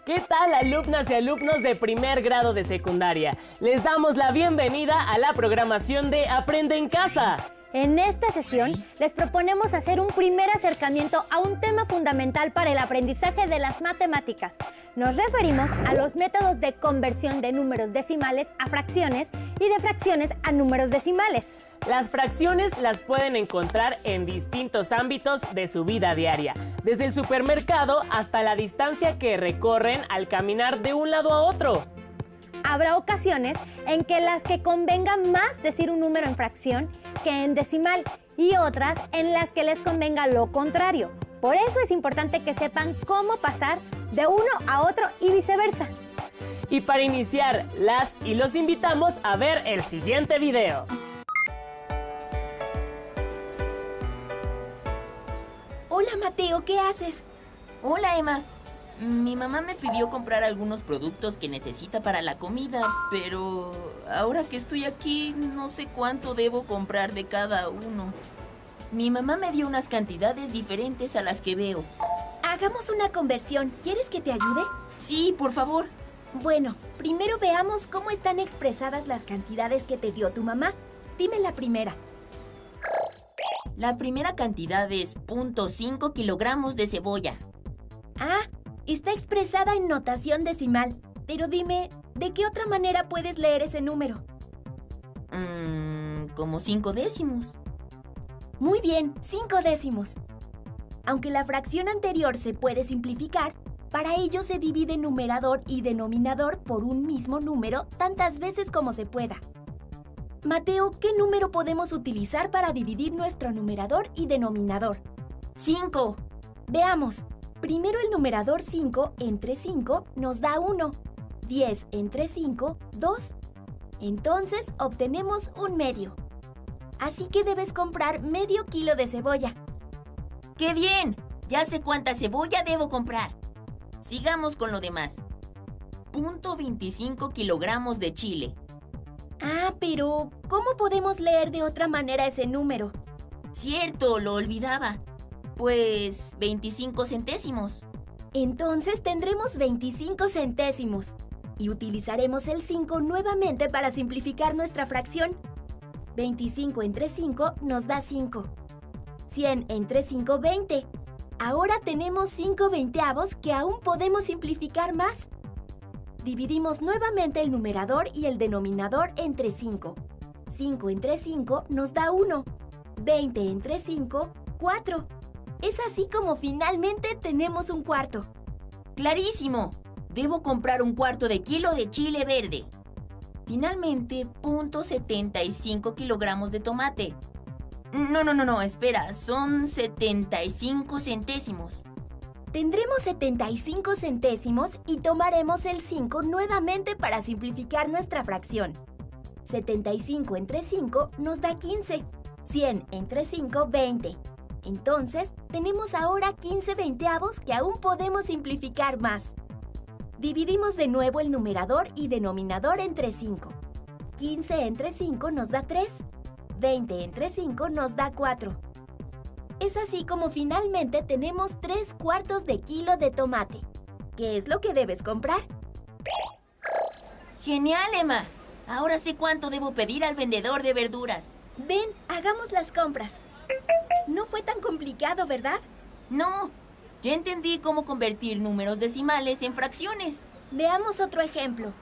¿Qué tal, alumnas y alumnos de primer grado de secundaria? Les damos la bienvenida a la programación de Aprende en Casa. En esta sesión les proponemos hacer un primer acercamiento a un tema fundamental para el aprendizaje de las matemáticas. Nos referimos a los métodos de conversión de números decimales a fracciones y de fracciones a números decimales. Las fracciones las pueden encontrar en distintos ámbitos de su vida diaria, desde el supermercado hasta la distancia que recorren al caminar de un lado a otro. Habrá ocasiones en que las que convenga más decir un número en fracción que en decimal y otras en las que les convenga lo contrario. Por eso es importante que sepan cómo pasar de uno a otro y viceversa. Y para iniciar, las y los invitamos a ver el siguiente video. Hola Mateo, ¿qué haces? Hola Emma. Mi mamá me pidió comprar algunos productos que necesita para la comida, pero ahora que estoy aquí no sé cuánto debo comprar de cada uno. Mi mamá me dio unas cantidades diferentes a las que veo. Hagamos una conversión. ¿Quieres que te ayude? Sí, por favor. Bueno, primero veamos cómo están expresadas las cantidades que te dio tu mamá. Dime la primera. La primera cantidad es 0.5 kilogramos de cebolla. Ah, está expresada en notación decimal. Pero dime, ¿de qué otra manera puedes leer ese número? Como 5 décimos. Muy bien, 5 décimos. Aunque la fracción anterior se puede simplificar, para ello se divide numerador y denominador por un mismo número tantas veces como se pueda. Mateo, ¿qué número podemos utilizar para dividir nuestro numerador y denominador? 5. Veamos. Primero el numerador 5 entre 5 nos da 1. 10 entre 5, 2. Entonces obtenemos un medio. Así que debes comprar medio kilo de cebolla. ¡Qué bien! Ya sé cuánta cebolla debo comprar. Sigamos con lo demás. 0.25 kilogramos de chile. Ah, pero ¿cómo podemos leer de otra manera ese número? Cierto, lo olvidaba. Pues 25 centésimos. Entonces tendremos 25 centésimos. Y utilizaremos el 5 nuevamente para simplificar nuestra fracción. 25 entre 5 nos da 5. 100 entre 5, 20. Ahora tenemos 5 veinteavos que aún podemos simplificar más. Dividimos nuevamente el numerador y el denominador entre 5. 5 entre 5 nos da 1. 20 entre 5, 4. Es así como finalmente tenemos un cuarto. ¡Clarísimo! Debo comprar un cuarto de kilo de chile verde. Finalmente, 0.75 kilogramos de tomate. No, espera, son 75 centésimos. Tendremos 75 centésimos y tomaremos el 5 nuevamente para simplificar nuestra fracción. 75 entre 5 nos da 15. 100 entre 5, 20. Entonces, tenemos ahora 15 veinteavos que aún podemos simplificar más. Dividimos de nuevo el numerador y denominador entre 5. 15 entre 5 nos da 3. 20 entre 5 nos da 4. Es así como finalmente tenemos 3 cuartos de kilo de tomate. ¿Qué es lo que debes comprar? ¡Genial, Emma! Ahora sé cuánto debo pedir al vendedor de verduras. Ven, hagamos las compras. No fue tan complicado, ¿verdad? No, ya entendí cómo convertir números decimales en fracciones. Veamos otro ejemplo.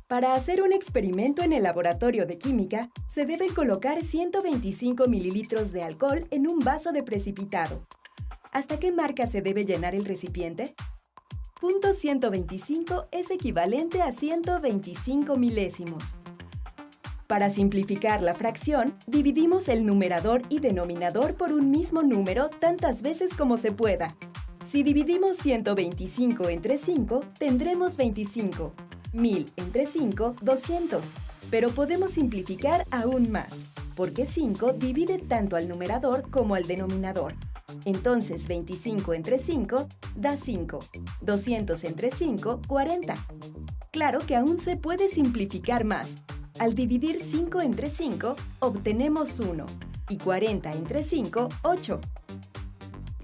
Para hacer un experimento en el laboratorio de química, se deben colocar 125 mililitros de alcohol en un vaso de precipitado. ¿Hasta qué marca se debe llenar el recipiente? Punto 125 es equivalente a 125 milésimos. Para simplificar la fracción, dividimos el numerador y denominador por un mismo número tantas veces como se pueda. Si dividimos 125 entre 5, tendremos 25. 1000 entre 5, 200. Pero podemos simplificar aún más, porque 5 divide tanto al numerador como al denominador. Entonces 25 entre 5 da 5. 200 entre 5, 40. Claro que aún se puede simplificar más. Al dividir 5 entre 5, obtenemos 1. Y 40 entre 5, 8.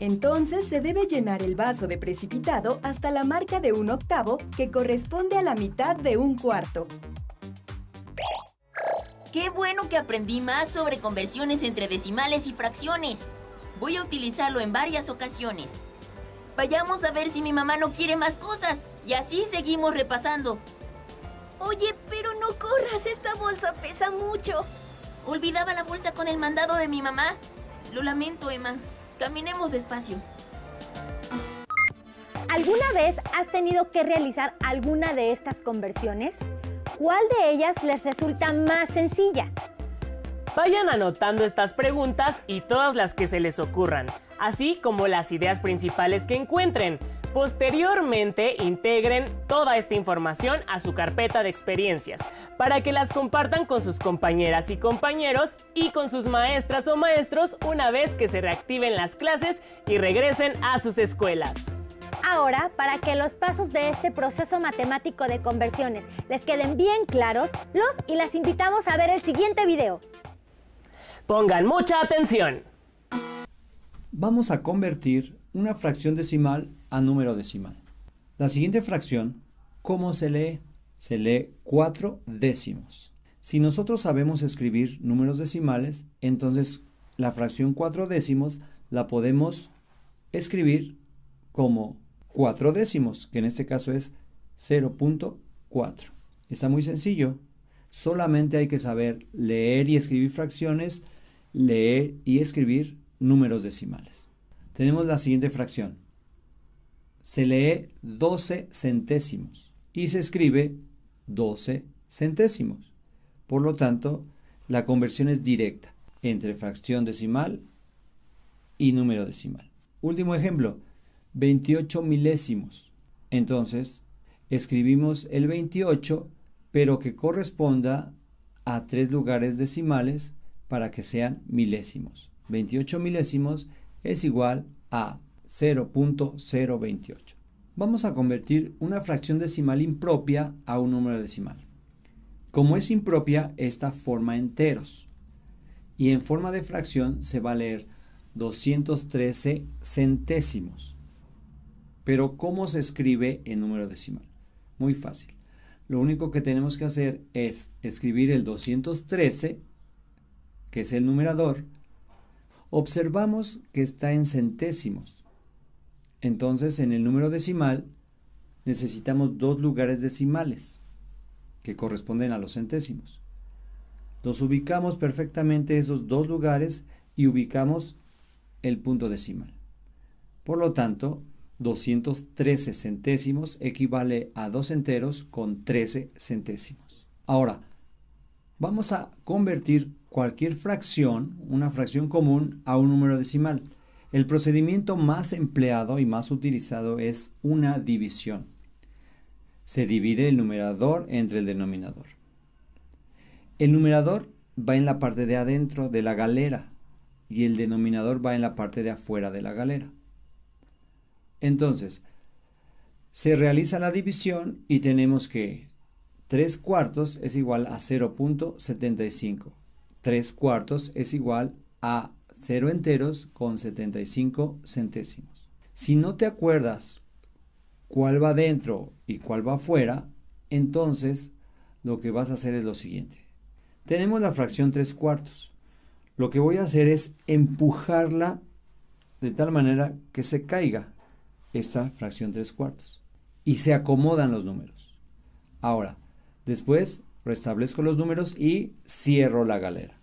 Entonces se debe llenar el vaso de precipitado hasta la marca de 1/8, que corresponde a la mitad de 1/4. ¡Qué bueno que aprendí más sobre conversiones entre decimales y fracciones! Voy a utilizarlo en varias ocasiones. Vayamos a ver si mi mamá no quiere más cosas y así seguimos repasando. Oye, pero no corras, esta bolsa pesa mucho. Olvidaba la bolsa con el mandado de mi mamá. Lo lamento, Emma. Caminemos despacio. ¿Alguna vez has tenido que realizar alguna de estas conversiones? ¿Cuál de ellas les resulta más sencilla? Vayan anotando estas preguntas y todas las que se les ocurran, así como las ideas principales que encuentren. Posteriormente, integren toda esta información a su carpeta de experiencias para que las compartan con sus compañeras y compañeros y con sus maestras o maestros una vez que se reactiven las clases y regresen a sus escuelas. Ahora, para que los pasos de este proceso matemático de conversiones les queden bien claros, los y las invitamos a ver el siguiente video. Pongan mucha atención. Vamos a convertir una fracción decimal a número decimal. La siguiente fracción, ¿cómo se lee? Se lee 4 décimos. Si nosotros sabemos escribir números decimales, entonces la fracción 4 décimos la podemos escribir como 4 décimos, que en este caso es 0.4. Está muy sencillo. Solamente hay que saber leer y escribir fracciones, leer y escribir números decimales. Tenemos la siguiente fracción. Se lee 12 centésimos y se escribe 12 centésimos. Por lo tanto, la conversión es directa entre fracción decimal y número decimal. Último ejemplo, 28 milésimos. Entonces, escribimos el 28, pero que corresponda a 3 lugares decimales para que sean milésimos. 28 milésimos es igual a 0.028. Vamos a convertir una fracción decimal impropia a un número decimal. Como es impropia, esta forma enteros. Y en forma de fracción se va a leer 213 centésimos. Pero ¿cómo se escribe en número decimal? Muy fácil. Lo único que tenemos que hacer es escribir el 213, que es el numerador. Observamos que está en centésimos. Entonces, en el número decimal necesitamos 2 lugares decimales que corresponden a los centésimos. Los ubicamos perfectamente esos 2 lugares y ubicamos el punto decimal. Por lo tanto, 213 centésimos equivale a 2 enteros con 13 centésimos. Ahora, vamos a convertir cualquier fracción, una fracción común, a un número decimal. El procedimiento más empleado y más utilizado es una división. Se divide el numerador entre el denominador. El numerador va en la parte de adentro de la galera y el denominador va en la parte de afuera de la galera. Entonces, se realiza la división y tenemos que 3 cuartos es igual a 0.75. 3 cuartos es igual a 0 enteros con 75 centésimos. Si no te acuerdas cuál va dentro y cuál va afuera, entonces lo que vas a hacer es lo siguiente. Tenemos la fracción 3 cuartos. Lo que voy a hacer es empujarla de tal manera que se caiga esta fracción 3 cuartos y se acomodan los números. Ahora, después restablezco los números y cierro la galera.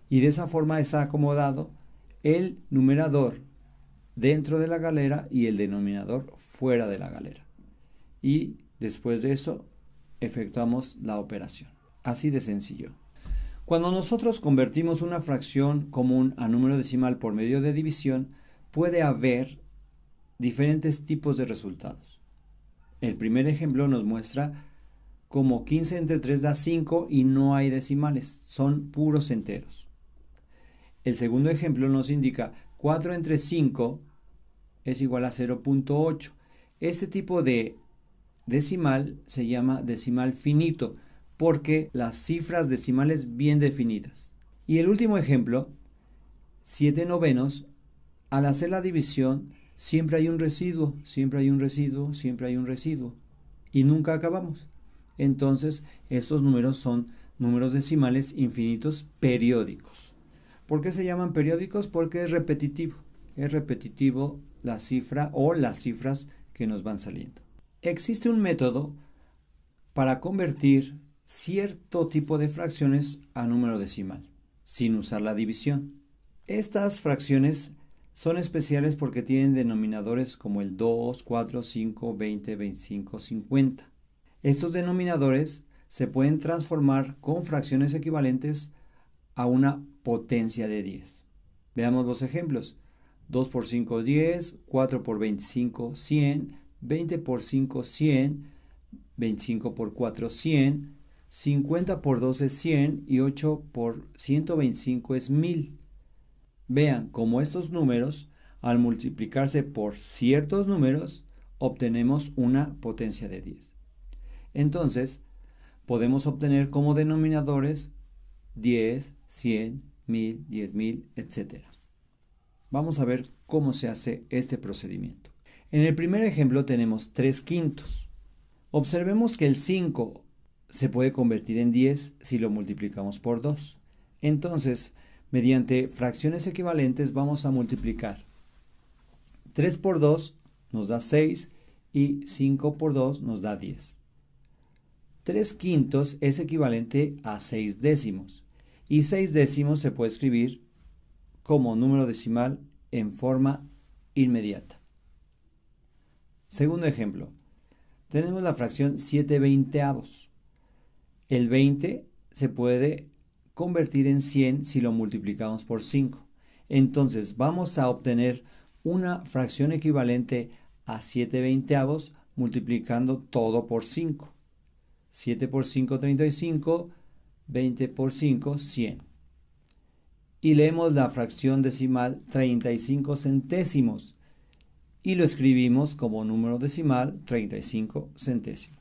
Y de esa forma está acomodado el numerador dentro de la galera y el denominador fuera de la galera. Y después de eso efectuamos la operación. Así de sencillo. Cuando nosotros convertimos una fracción común a número decimal por medio de división, puede haber diferentes tipos de resultados. El primer ejemplo nos muestra cómo 15 entre 3 da 5 y no hay decimales, son puros enteros. El segundo ejemplo nos indica 4 entre 5 es igual a 0.8. Este tipo de decimal se llama decimal finito porque las cifras decimales bien definidas. Y el último ejemplo, 7 novenos al hacer la división, siempre hay un residuo, siempre hay un residuo, siempre hay un residuo. Y nunca acabamos. Entonces, estos números son números decimales infinitos periódicos. ¿Por qué se llaman periódicos? Porque es repetitivo. Es repetitivo la cifra o las cifras que nos van saliendo. Existe un método para convertir cierto tipo de fracciones a número decimal, sin usar la división. Estas fracciones son especiales porque tienen denominadores como el 2, 4, 5, 20, 25, 50. Estos denominadores se pueden transformar con fracciones equivalentes a una potencia de 10. Veamos los ejemplos. 2 por 5, 10, 4 por 25, 100, 20 por 5, 100, 25 por 4, 100, 50 por 2 es 100 y 8 por 125 es 1000. Vean cómo estos números, al multiplicarse por ciertos números, obtenemos una potencia de 10. Entonces, podemos obtener como denominadores 10, 100, 1000, 10.000, etc. Vamos a ver cómo se hace este procedimiento. En el primer ejemplo tenemos 3/5. Observemos que el 5 se puede convertir en 10 si lo multiplicamos por 2. Entonces, mediante fracciones equivalentes vamos a multiplicar. 3 por 2 nos da 6 y 5 por 2 nos da 10. 3/5 es equivalente a 6 décimos y 6 décimos se puede escribir como número decimal en forma inmediata. Segundo ejemplo, tenemos la fracción 7/20. El 20 se puede convertir en 100 si lo multiplicamos por 5. Entonces vamos a obtener una fracción equivalente a 7/20 multiplicando todo por 5. 7 por 5, 35, 20 por 5, 100. Y leemos la fracción decimal 35 centésimos y lo escribimos como número decimal 35 centésimos.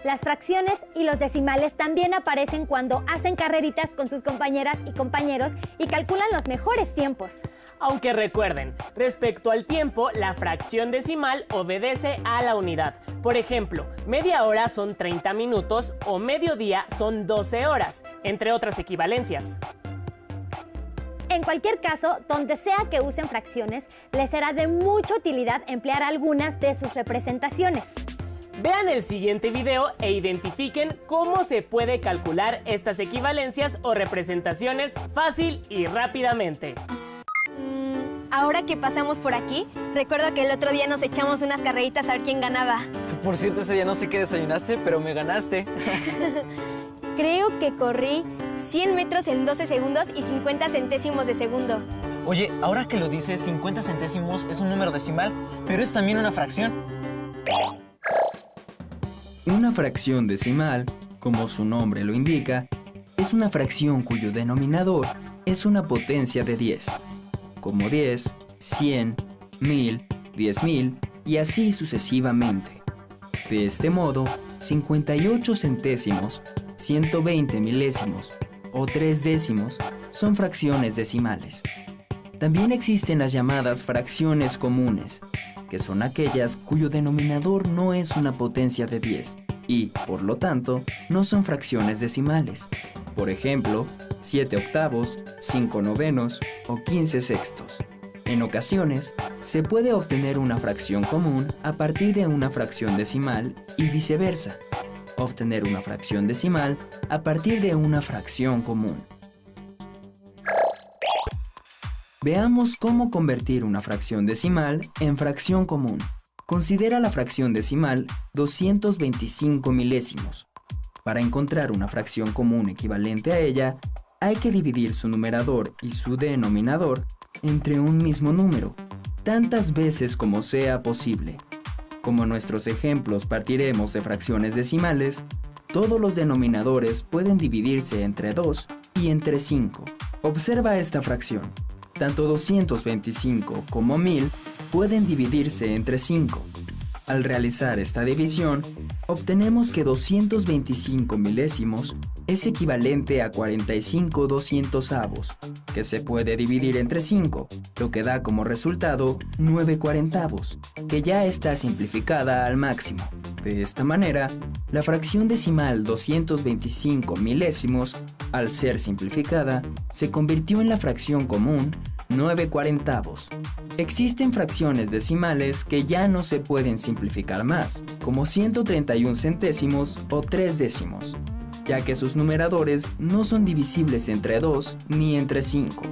Las fracciones y los decimales también aparecen cuando hacen carreritas con sus compañeras y compañeros y calculan los mejores tiempos. Aunque recuerden, respecto al tiempo, la fracción decimal obedece a la unidad. Por ejemplo, media hora son 30 minutos o mediodía son 12 horas, entre otras equivalencias. En cualquier caso, donde sea que usen fracciones, les será de mucha utilidad emplear algunas de sus representaciones. Vean el siguiente video e identifiquen cómo se puede calcular estas equivalencias o representaciones fácil y rápidamente. Ahora que pasamos por aquí, recuerdo que el otro día nos echamos unas carreritas a ver quién ganaba. Por cierto, ese día no sé qué desayunaste, pero me ganaste. Creo que corrí 100 metros en 12 segundos y 50 centésimos de segundo. Oye, ahora que lo dices, 50 centésimos es un número decimal, pero es también una fracción. Una fracción decimal, como su nombre lo indica, es una fracción cuyo denominador es una potencia de 10, como 10, 100, 1000, 10.000 y así sucesivamente. De este modo, 58 centésimos, 120 milésimos o 3 décimos son fracciones decimales. También existen las llamadas fracciones comunes, que son aquellas cuyo denominador no es una potencia de 10 y, por lo tanto, no son fracciones decimales. Por ejemplo, 7 octavos, 5 novenos o 15 sextos. En ocasiones, se puede obtener una fracción común a partir de una fracción decimal y viceversa. Obtener una fracción decimal a partir de una fracción común. Veamos cómo convertir una fracción decimal en fracción común. Considera la fracción decimal 225 milésimos. Para encontrar una fracción común equivalente a ella, hay que dividir su numerador y su denominador entre un mismo número, tantas veces como sea posible. Como en nuestros ejemplos partiremos de fracciones decimales, todos los denominadores pueden dividirse entre 2 y entre 5. Observa esta fracción. Tanto 225 como 1000 pueden dividirse entre 5. Al realizar esta división, obtenemos que 225 milésimos es equivalente a 45/200, que se puede dividir entre 5, lo que da como resultado 9/40, que ya está simplificada al máximo. De esta manera, la fracción decimal 225 milésimos, al ser simplificada, se convirtió en la fracción común 9/40. Existen fracciones decimales que ya no se pueden simplificar más, como 131 centésimos o 3 décimos, ya que sus numeradores no son divisibles entre 2 ni entre 5,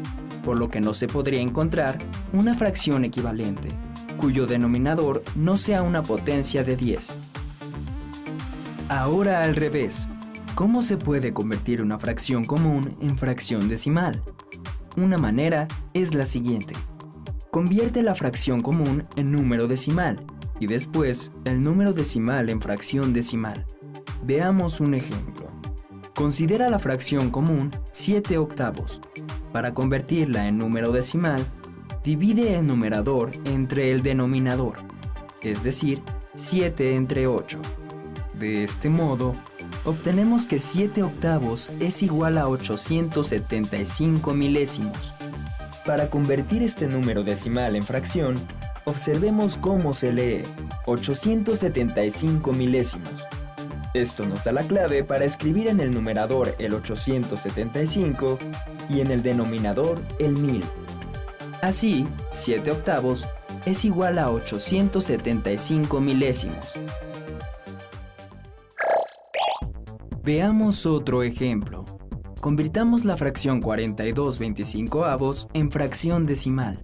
por lo que no se podría encontrar una fracción equivalente, cuyo denominador no sea una potencia de 10. Ahora al revés, ¿cómo se puede convertir una fracción común en fracción decimal? Una manera es la siguiente. Convierte la fracción común en número decimal y después el número decimal en fracción decimal. Veamos un ejemplo. Considera la fracción común 7/8. Para convertirla en número decimal, divide el numerador entre el denominador, es decir, 7 entre 8. De este modo, obtenemos que 7/8 es igual a 875 milésimos. Para convertir este número decimal en fracción, observemos cómo se lee 875 milésimos. Esto nos da la clave para escribir en el numerador el 875 y en el denominador el 1000. Así, 7/8 es igual a 875 milésimos. Veamos otro ejemplo. Convirtamos la fracción 42/25 en fracción decimal.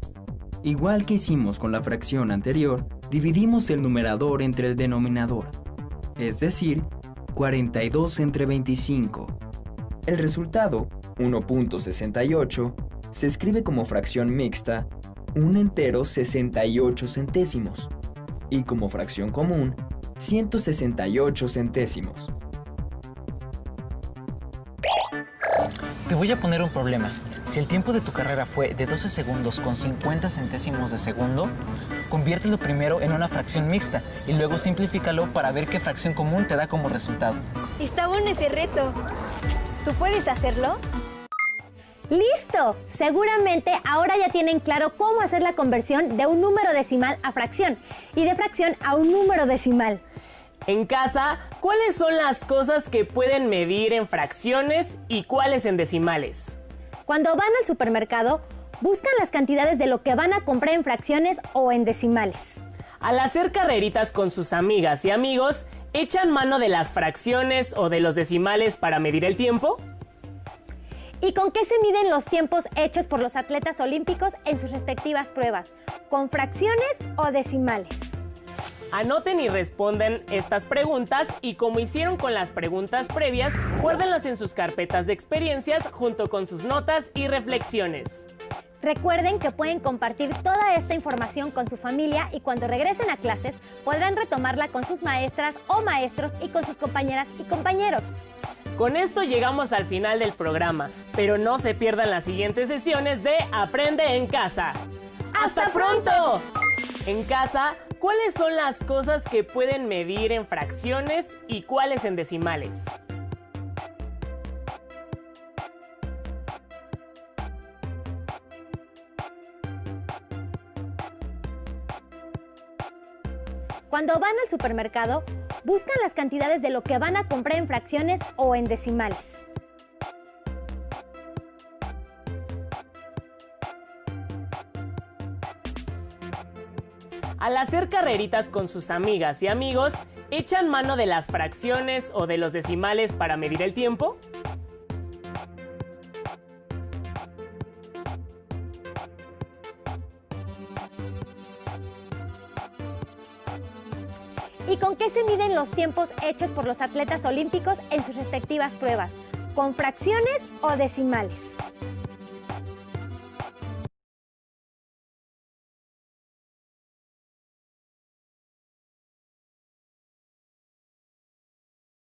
Igual que hicimos con la fracción anterior, dividimos el numerador entre el denominador, es decir, 42 entre 25. El resultado, 1.68, se escribe como fracción mixta 1 entero 68 centésimos y como fracción común 168 centésimos. Te voy a poner un problema. Si el tiempo de tu carrera fue de 12 segundos con 50 centésimos de segundo, conviértelo primero en una fracción mixta y luego simplifícalo para ver qué fracción común te da como resultado. Está bueno ese reto. ¿Tú puedes hacerlo? ¡Listo! Seguramente ahora ya tienen claro cómo hacer la conversión de un número decimal a fracción y de fracción a un número decimal. En casa, ¿cuáles son las cosas que pueden medir en fracciones y cuáles en decimales? Cuando van al supermercado, buscan las cantidades de lo que van a comprar en fracciones o en decimales. Al hacer carreritas con sus amigas y amigos, ¿echan mano de las fracciones o de los decimales para medir el tiempo? ¿Y con qué se miden los tiempos hechos por los atletas olímpicos en sus respectivas pruebas? ¿Con fracciones o decimales? Anoten y respondan estas preguntas y como hicieron con las preguntas previas, guárdenlas en sus carpetas de experiencias junto con sus notas y reflexiones. Recuerden que pueden compartir toda esta información con su familia y cuando regresen a clases podrán retomarla con sus maestras o maestros y con sus compañeras y compañeros. Con esto llegamos al final del programa, pero no se pierdan las siguientes sesiones de Aprende en Casa. ¡Hasta pronto! En casa, ¿cuáles son las cosas que pueden medir en fracciones y cuáles en decimales? Cuando van al supermercado, buscan las cantidades de lo que van a comprar en fracciones o en decimales. Al hacer carreritas con sus amigas y amigos, ¿echan mano de las fracciones o de los decimales para medir el tiempo? ¿Y con qué se miden los tiempos hechos por los atletas olímpicos en sus respectivas pruebas? ¿Con fracciones o decimales?